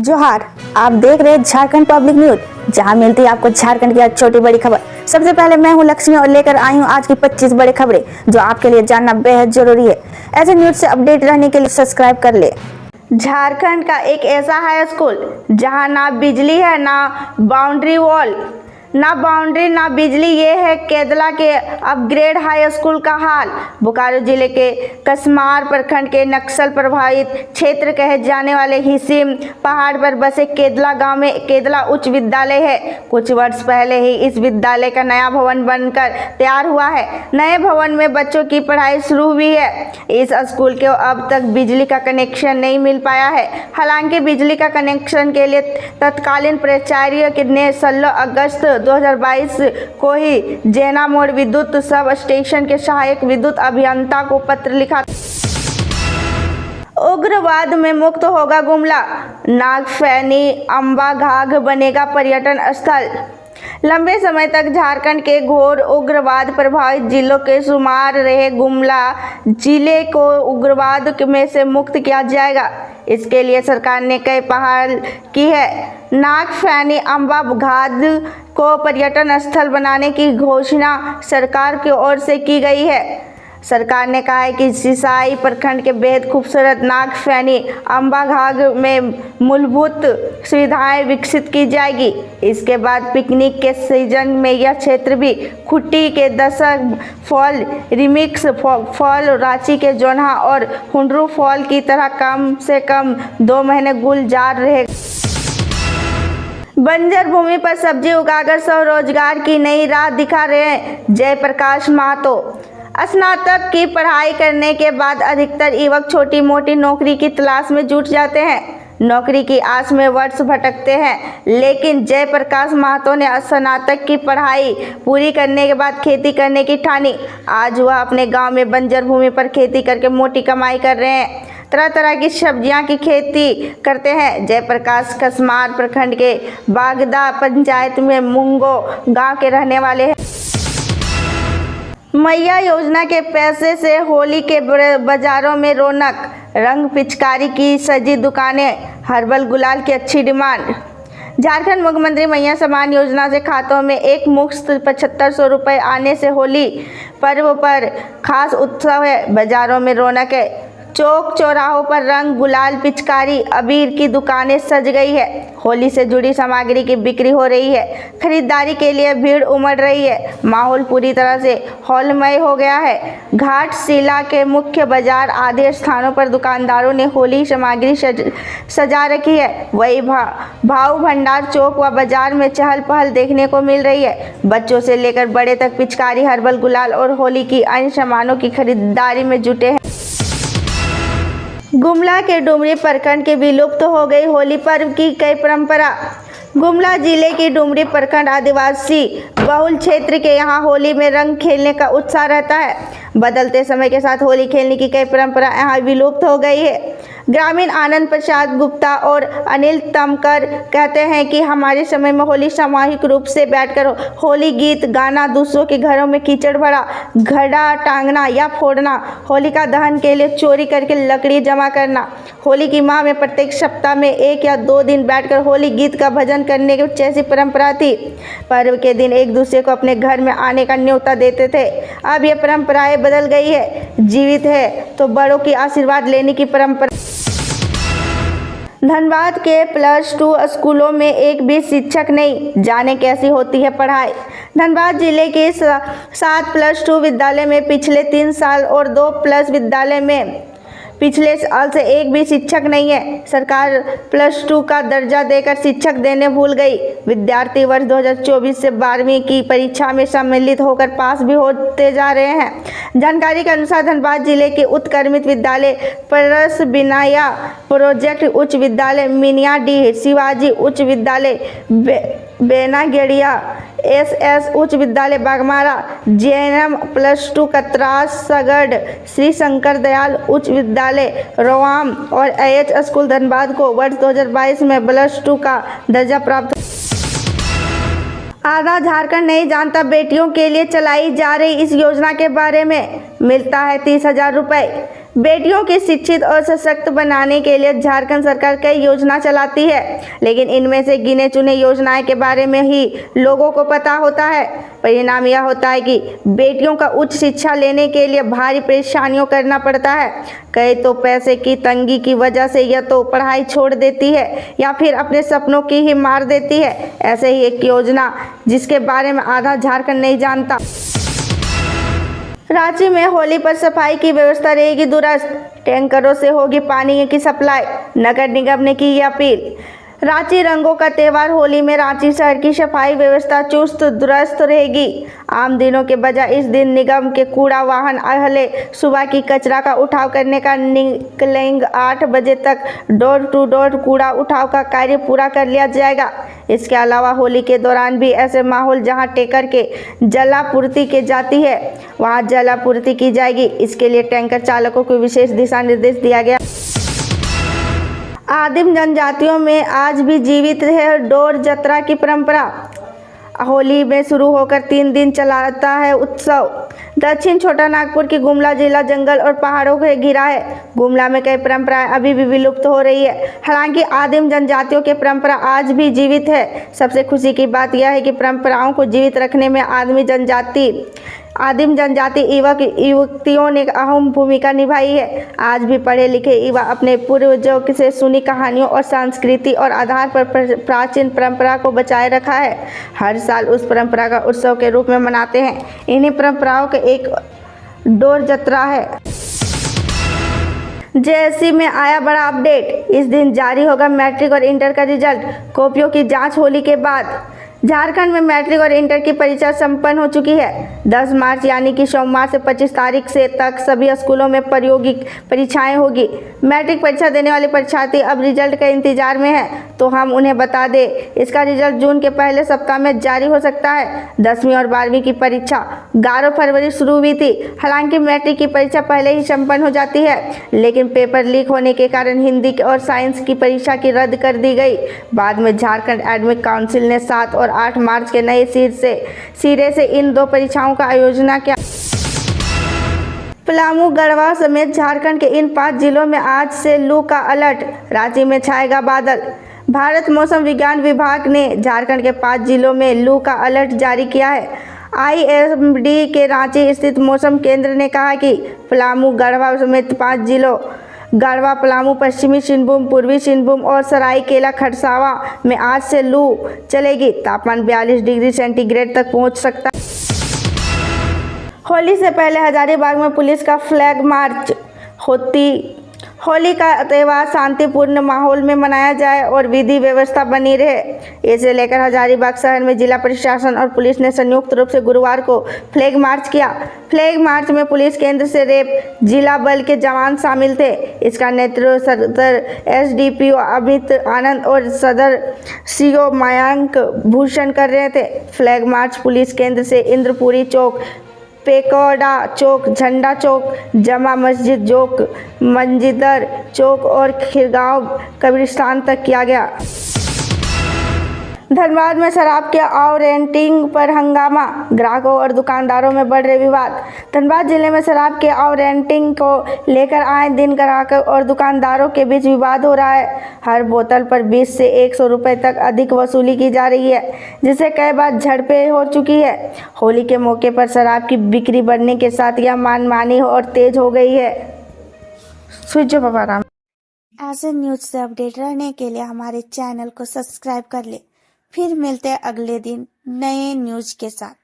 जोहार, आप देख रहे हैं झारखंड पब्लिक न्यूज, जहां मिलती है आपको झारखंड की हर छोटी बड़ी खबर। सबसे पहले मैं हूं लक्ष्मी और लेकर आई हूं आज की 25 बड़ी खबरें जो आपके लिए जानना बेहद जरूरी है। ऐसे न्यूज से अपडेट रहने के लिए सब्सक्राइब कर ले। झारखंड का एक ऐसा हाई स्कूल जहां ना बिजली है, ना बाउंड्री वॉल, ना बाउंड्री ना बिजली, ये है केदला के अपग्रेड हाई स्कूल का हाल। बोकारो जिले के कसमार प्रखंड के नक्सल प्रभावित क्षेत्र कहे जाने वाले हिसिम पहाड़ पर बसे केदला गांव में केदला उच्च विद्यालय है। कुछ वर्ष पहले ही इस विद्यालय का नया भवन बनकर तैयार हुआ है। नए भवन में बच्चों की पढ़ाई शुरू हुई है। इस स्कूल को अब तक बिजली का कनेक्शन नहीं मिल पाया है। हालांकि बिजली का कनेक्शन के लिए तत्कालीन प्राचार्य ने 16 अगस्त 2022 को ही जैना मोड़ विद्युत सब स्टेशन के सहायक विद्युत अभियंता को पत्र लिखा। उग्रवाद में मुक्त होगा गुमला, नागफैनी अंबा घाघ बनेगा पर्यटन स्थल। लंबे समय तक झारखंड के घोर उग्रवाद प्रभावित जिलों के शुमार रहे गुमला जिले को उग्रवाद में से मुक्त किया जाएगा। इसके लिए सरकार ने कई पहल की है। नागफैनी अंबा घाघ को पर्यटन स्थल बनाने की घोषणा सरकार की ओर से की गई है। सरकार ने कहा है कि सिसाई प्रखंड के बेहद खूबसूरत नागफैनी अंबा घाघ में मूलभूत सुविधाएं विकसित की जाएगी। इसके बाद पिकनिक के सीजन में यह क्षेत्र भी खुट्टी के दशक फॉल, रिमिक्स फॉल, रांची के जोन्हा और हुंडरू फॉल की तरह कम से कम 2 महीने गुलजार रहेगा। बंजर भूमि पर सब्जी उगाकर स्वरोजगार की नई राह दिखा रहे हैं जयप्रकाश महतो। स्नातक की पढ़ाई करने के बाद अधिकतर युवक छोटी मोटी नौकरी की तलाश में जुट जाते हैं। नौकरी की आस में वर्ष भटकते हैं, लेकिन जयप्रकाश महतो ने स्नातक की पढ़ाई पूरी करने के बाद खेती करने की ठानी। आज वह अपने गांव में बंजर भूमि पर खेती करके मोटी कमाई कर रहे हैं। तरह तरह की सब्जियां की खेती करते हैं। जयप्रकाश कसमार प्रखंड के बागदा पंचायत में मुंगो गांव के रहने वाले हैं। मैया योजना के पैसे से होली के बाजारों में रौनक, रंग पिचकारी की सजी दुकानें, हर्बल गुलाल की अच्छी डिमांड। झारखंड मुख्यमंत्री मैया सम्मान योजना से खातों में एक मुश्त 7500 रुपये आने से होली पर्व पर खास उत्सव है। बाजारों में रौनक है। चौक चौराहों पर रंग गुलाल पिचकारी अबीर की दुकानें सज गई है। होली से जुड़ी सामग्री की बिक्री हो रही है। खरीदारी के लिए भीड़ उमड़ रही है। माहौल पूरी तरह से हॉलमय हो गया है। घाटशिला के मुख्य बाजार आदि स्थानों पर दुकानदारों ने होली सामग्री सजा रखी है। वही भाव भंडार चौक व बाजार में चहल पहल देखने को मिल रही है। बच्चों से लेकर बड़े तक पिचकारी, हर्बल गुलाल और होली की अन्य सामानों की खरीदारी में जुटे हैं। गुमला के डुमरी प्रखंड के विलुप्त हो गई होली पर्व की कई परंपरा। गुमला जिले की डुमरी प्रखंड आदिवासी बहुल क्षेत्र के यहाँ होली में रंग खेलने का उत्साह रहता है। बदलते समय के साथ होली खेलने की कई परंपरा यहाँ विलुप्त हो गई है। ग्रामीण आनंद प्रसाद गुप्ता और अनिल तमकर कहते हैं कि हमारे समय में होली सामूहिक रूप से बैठकर होली गीत गाना, दूसरों के घरों में कीचड़ भरा घड़ा टांगना या फोड़ना, होलिका दहन के लिए चोरी करके लकड़ी जमा करना, होली की माह में प्रत्येक सप्ताह में 1 या 2 दिन बैठकर होली गीत का भजन करने की जैसी परंपरा थी। पर्व के दिन एक दूसरे को अपने घर में आने का न्योता देते थे। अब ये परंपराएं बदल गई है। जीवित है तो बड़ों की आशीर्वाद लेने की परंपरा। धनबाद के +2 स्कूलों में एक भी शिक्षक नहीं, जाने कैसी होती है पढ़ाई। धनबाद जिले के 7 +2 विद्यालय में पिछले 3 साल और 2 प्लस विद्यालय में पिछले साल से एक भी शिक्षक नहीं है। सरकार +2 का दर्जा देकर शिक्षक देने भूल गई। विद्यार्थी वर्ष 2024 से 12वीं की परीक्षा में सम्मिलित होकर पास भी होते जा रहे हैं। जानकारी के अनुसार धनबाद जिले के उत्क्रमित विद्यालय परस बिनाया प्रोजेक्ट उच्च विद्यालय मिनियाडीह, शिवाजी उच्च विद्यालय बेनागेड़िया, SS उच्च विद्यालय बागमारा, JNM +2 कतरास सगढ़, श्री शंकर दयाल उच्च विद्यालय रोवाम और AH स्कूल धनबाद को वर्ष 2022 में +2 का दर्जा प्राप्त। आधा झारखंड नहीं जानता बेटियों के लिए चलाई जा रही इस योजना के बारे में। मिलता है 30,000 रुपये। बेटियों की शिक्षित और सशक्त बनाने के लिए झारखंड सरकार कई योजना चलाती है, लेकिन इनमें से गिने चुने योजनाएं के बारे में ही लोगों को पता होता है। परिणाम यह होता है कि बेटियों का उच्च शिक्षा लेने के लिए भारी परेशानियों करना पड़ता है। कई तो पैसे की तंगी की वजह से या तो पढ़ाई छोड़ देती है या फिर अपने सपनों की ही मार देती है। ऐसे ही एक योजना जिसके बारे में आधा झारखंड नहीं जानता। रांची में होली पर सफाई की व्यवस्था रहेगी दुरुस्त, टैंकरों से होगी पानी की सप्लाई, नगर निगम ने की ये अपील। रांची रंगों का त्यौहार होली में रांची शहर की सफाई व्यवस्था चुस्त दुरुस्त रहेगी। आम दिनों के बजाय इस दिन निगम के कूड़ा वाहन अहले सुबह की कचरा का उठाव करने का निकलेंगे। 8 बजे तक डोर टू डोर कूड़ा उठाव का कार्य पूरा कर लिया जाएगा। इसके अलावा होली के दौरान भी ऐसे माहौल जहां टैंकर के जलापूर्ति की जाती है वहां जलापूर्ति की जाएगी। इसके लिए टैंकर चालकों को विशेष दिशा निर्देश दिया गया। आदिम जनजातियों में आज भी जीवित है डोर जत्रा की परंपरा। होली में शुरू होकर 3 दिन चलाता है उत्सव। दक्षिण छोटा नागपुर की गुमला जिला जंगल और पहाड़ों से घिरा है। गुमला में कई परंपराएं अभी भी विलुप्त हो रही है, हालांकि आदिम जनजातियों की परंपरा आज भी जीवित है। सबसे खुशी की बात यह है कि परंपराओं को जीवित रखने में आदिम जनजाति युवक युवतियों ने अहम भूमिका निभाई है। आज भी पढ़े लिखे युवा अपने पूर्वजों से सुनी कहानियों और संस्कृति और आधार पर प्राचीन परंपरा को बचाए रखा है। हर साल उस परंपरा का उत्सव के रूप में मनाते हैं। इन्हीं परंपराओं का एक डोर जत्रा है। जेएससी में आया बड़ा अपडेट, इस दिन जारी होगा मैट्रिक और इंटर का रिजल्ट। कॉपियों की जांच होली के बाद। झारखंड में मैट्रिक और इंटर की परीक्षा संपन्न हो चुकी है। 10 मार्च यानी कि सोमवार से 25 तारीख से तक सभी स्कूलों में प्रायोगिक परीक्षाएं होगी। मैट्रिक परीक्षा देने वाले परीक्षार्थी अब रिजल्ट के इंतजार में हैं, तो हम उन्हें बता दें इसका रिजल्ट जून के पहले सप्ताह में जारी हो सकता है। 10वीं और 12वीं की परीक्षा 11 फरवरी शुरू हुई थी। हालांकि मैट्रिक की परीक्षा पहले ही संपन्न हो जाती है, लेकिन पेपर लीक होने के कारण हिंदी और साइंस की परीक्षा की रद्द कर दी गई। बाद में झारखंड एकेडमिक काउंसिल ने 7 और 8 मार्च के नए सिरे से इन 2 परीक्षाओं का आयोजन किया। पलामू, गढ़वा समेत झारखंड के इन 5 जिलों में आज से लू का अलर्ट। रांची में छाएगा बादल। भारत मौसम विज्ञान विभाग ने झारखंड के 5 जिलों में लू का अलर्ट जारी किया है। आईएमडी के रांची स्थित मौसम केंद्र ने कहा कि पलामू, गढ़वा समेत 5 जिलों गढ़वा, पलामू, पश्चिमी सिंहभूम, पूर्वी सिंहभूम और सरायकेला खरसावा में आज से लू चलेगी। तापमान 42 डिग्री सेंटीग्रेड तक पहुंच सकता है। होली से पहले हजारीबाग में पुलिस का फ्लैग मार्च। होली का त्यौहार शांतिपूर्ण माहौल में मनाया जाए और विधि व्यवस्था बनी रहे, इसे लेकर हजारीबाग शहर में जिला प्रशासन और पुलिस ने संयुक्त रूप से गुरुवार को फ्लैग मार्च किया। फ्लैग मार्च में पुलिस केंद्र से रेप जिला बल के जवान शामिल थे। इसका नेतृत्व सदर एसडीपीओ अमित आनंद और सदर सीओ मयंक भूषण कर रहे थे। फ्लैग मार्च पुलिस केंद्र से इंद्रपुरी चौक, पेकोड़ा चौक, झंडा चौक, जमा मस्जिद चौक, मंजिदर चौक और खिरगांव कब्रिस्तान तक किया गया। धनबाद में शराब के आवरेंटिंग पर हंगामा, ग्राहकों और दुकानदारों में बढ़ रहे विवाद। धनबाद जिले में शराब के आवरेंटिंग को लेकर आए दिन ग्राहकों और दुकानदारों के बीच विवाद हो रहा है। हर बोतल पर 20 से 100 रुपए तक अधिक वसूली की जा रही है, जिससे कई बार झड़पें हो चुकी है। होली के मौके पर शराब की बिक्री बढ़ने के साथ यह मनमानी और तेज हो गई है। ऐसे न्यूज से अपडेट रहने के लिए हमारे चैनल को सब्सक्राइब कर ले। फिर मिलते हैं अगले दिन नए न्यूज के साथ।